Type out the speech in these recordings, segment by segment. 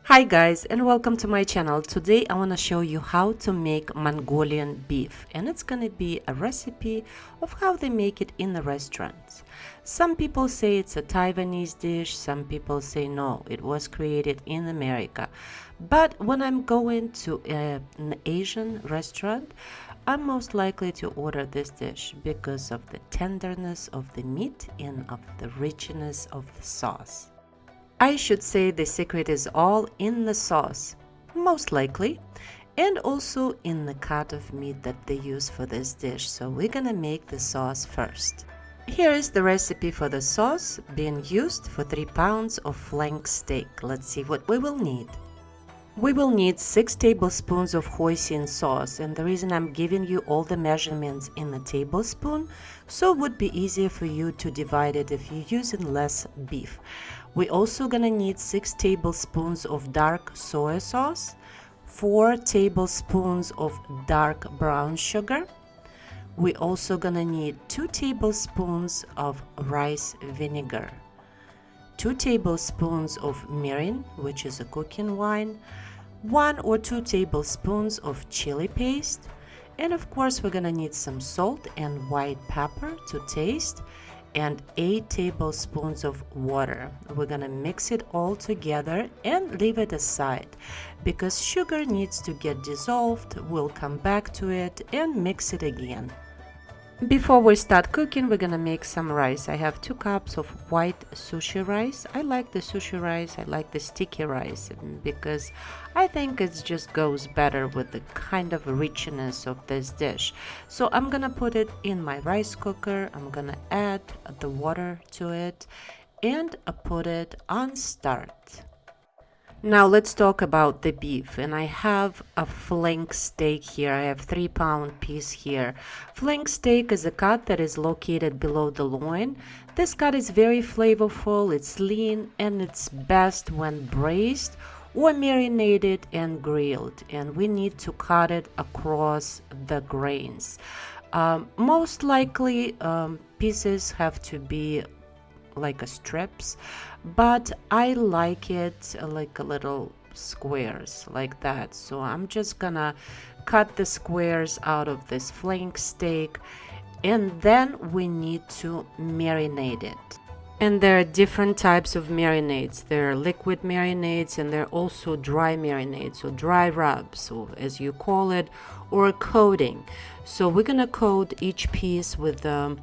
Hi guys, and welcome to my channel. Today I want to show you how to make Mongolian beef, and it's gonna be a recipe of how they make it in the restaurants. Some people say it's a Taiwanese dish, some people say no, it was created in America. But when I'm going to an Asian restaurant, I'm most likely to order this dish because of the tenderness of the meat and of the richness of the sauce. I should say the secret is all in the sauce, most likely, and also in the cut of meat that they use for this dish. So we're gonna make the sauce first. Here is the recipe for the sauce being used for 3 pounds of flank steak. Let's see what we will need. We will need 6 tablespoons of hoisin sauce, and the reason I'm giving you all the measurements in a tablespoon, so it would be easier for you to divide it if you're using less beef. We're also gonna need 6 tablespoons of dark soy sauce, 4 tablespoons of dark brown sugar. We're also gonna need 2 tablespoons of rice vinegar, 2 tablespoons of mirin, which is a cooking wine, 1 or 2 tablespoons of chili paste, and of course we're gonna need some salt and white pepper to taste, and 8 tablespoons of water. We're gonna mix it all together and leave it aside because sugar needs to get dissolved. We'll come back to it and mix it again. Before we start cooking, we're gonna make some rice. I have 2 cups of white sushi rice. I like the sushi rice, I like the sticky rice because I think it just goes better with the kind of richness of this dish. So I'm gonna put it in my rice cooker, I'm gonna add the water to it and put it on start. Now let's talk about the beef, and I have a flank steak here. I have 3-pound piece here. Flank steak is a cut that is located below the loin. This cut is very flavorful, it's lean, and it's best when braised or marinated and grilled, and we need to cut it across the grains. Most likely pieces have to be like a strips, but I like it like a little squares like that. So I'm just gonna cut the squares out of this flank steak, and then we need to marinate it. And there are different types of marinades. There are liquid marinades and there are also dry marinades, or dry rubs, or as you call it, or coating. So we're gonna coat each piece with a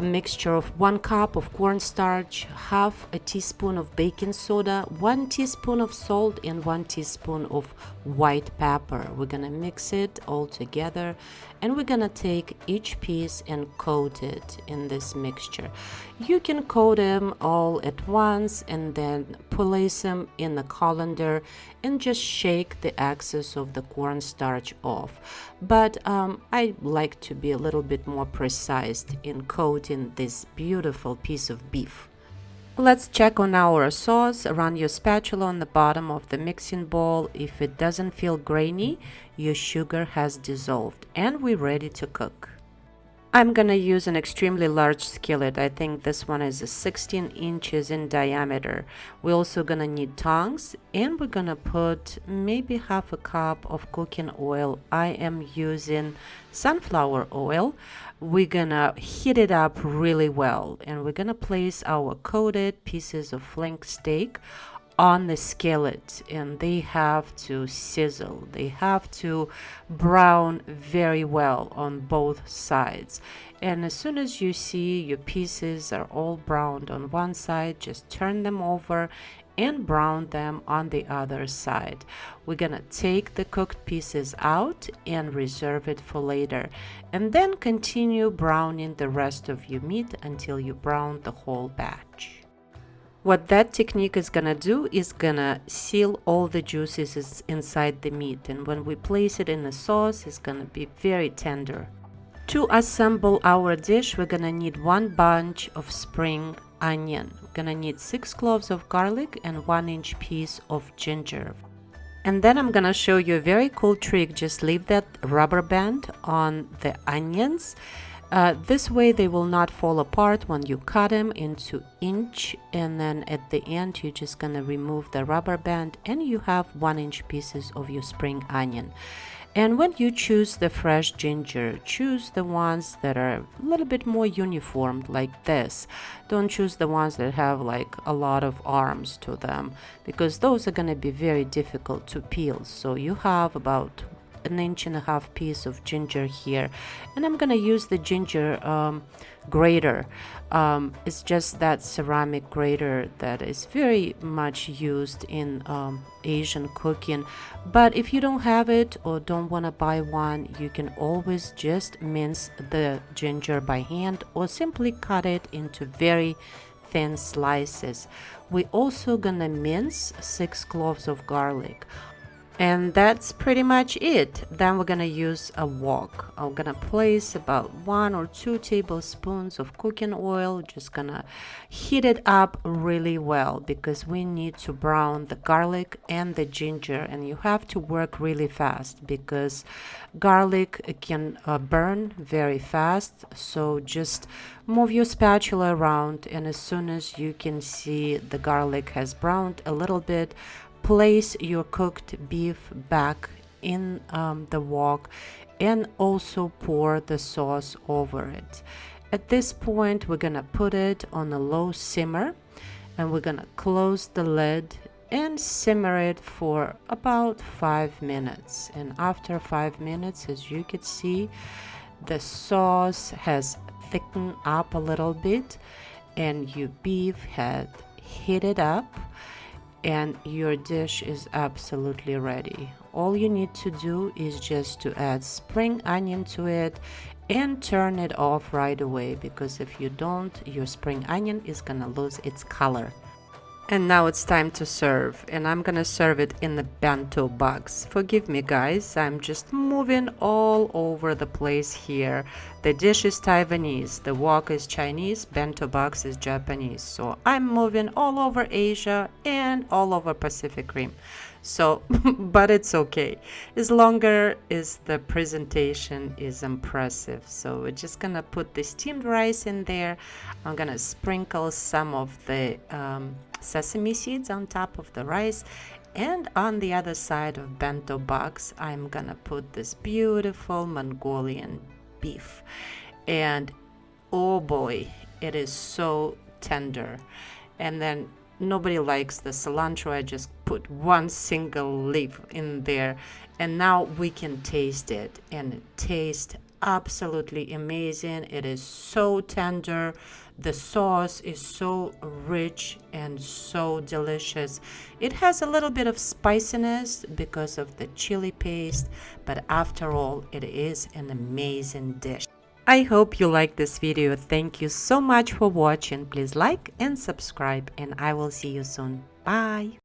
mixture of 1 cup of cornstarch, half a teaspoon of baking soda, 1 teaspoon of salt, and 1 teaspoon of white pepper. We're gonna mix it all together, and we're gonna take each piece and coat it in this mixture. You can coat them all at once and then place them in the colander and just shake the excess of the cornstarch off. But I like to be a little bit more precise in coating this beautiful piece of beef. Let's check on our sauce. Run your spatula on the bottom of the mixing bowl. If it doesn't feel grainy, your sugar has dissolved and we're ready to cook. I'm gonna use an extremely large skillet. I think this one is 16 inches in diameter. We're also gonna need tongs, and we're gonna put maybe half a cup of cooking oil. I am using sunflower oil. We're gonna heat it up really well, and we're gonna place our coated pieces of flank steak on the skillet, and they have to sizzle, they have to brown very well on both sides. And as soon as you see your pieces are all browned on one side, just turn them over and brown them on the other side. We're gonna take the cooked pieces out and reserve it for later, and then continue browning the rest of your meat until you brown the whole batch. What that technique is gonna do is gonna seal all the juices inside the meat, and when we place it in the sauce, it's gonna be very tender. To assemble our dish, we're gonna need 1 bunch of spring onion. We're gonna need 6 cloves of garlic and 1-inch piece of ginger. And then I'm gonna show you a very cool trick. Just leave that rubber band on the onions This way they will not fall apart when you cut them into inch, and then at the end you're just gonna remove the rubber band and you have 1-inch pieces of your spring onion. And when you choose the fresh ginger, choose the ones that are a little bit more uniform like this. Don't choose the ones that have like a lot of arms to them, because those are gonna be very difficult to peel. So you have about 1.5 inch piece of ginger here, and I'm gonna use the ginger grater. It's just that ceramic grater that is very much used in Asian cooking, but if you don't have it or don't want to buy one, you can always just mince the ginger by hand or simply cut it into very thin slices. We're also gonna mince 6 cloves of garlic. And that's pretty much it. Then we're gonna use a wok. I'm gonna place about 1 or 2 tablespoons of cooking oil. Just gonna heat it up really well because we need to brown the garlic and the ginger, and you have to work really fast because garlic can burn very fast. So just move your spatula around, and as soon as you can see the garlic has browned a little bit, place your cooked beef back in the wok and also pour the sauce over it. At this point, we're gonna put it on a low simmer and we're gonna close the lid and simmer it for about 5 minutes. And after 5 minutes, as you can see, the sauce has thickened up a little bit and your beef had heated up, and your dish is absolutely ready. All you need to do is just to add spring onion to it and turn it off right away, because if you don't, your spring onion is gonna lose its color. And now it's time to serve, and I'm gonna serve it in the bento box. Forgive me guys, I'm just moving all over the place here. The dish is Taiwanese, the wok is Chinese, bento box is Japanese. So I'm moving all over Asia and all over Pacific Rim. So, but it's okay, as longer as the presentation is impressive. So we're just gonna put the steamed rice in there. I'm gonna sprinkle some of the sesame seeds on top of the rice, and on the other side of bento box I'm gonna put this beautiful Mongolian beef, and oh boy, it is so tender. And then nobody likes the cilantro. I just put 1 single leaf in there, and now we can taste it, and it tastes absolutely amazing. It is so tender. The sauce is so rich and so delicious. It has a little bit of spiciness because of the chili paste, but after all, it is an amazing dish. I hope you like this video. Thank you so much for watching. Please like and subscribe, and I will see you soon. Bye.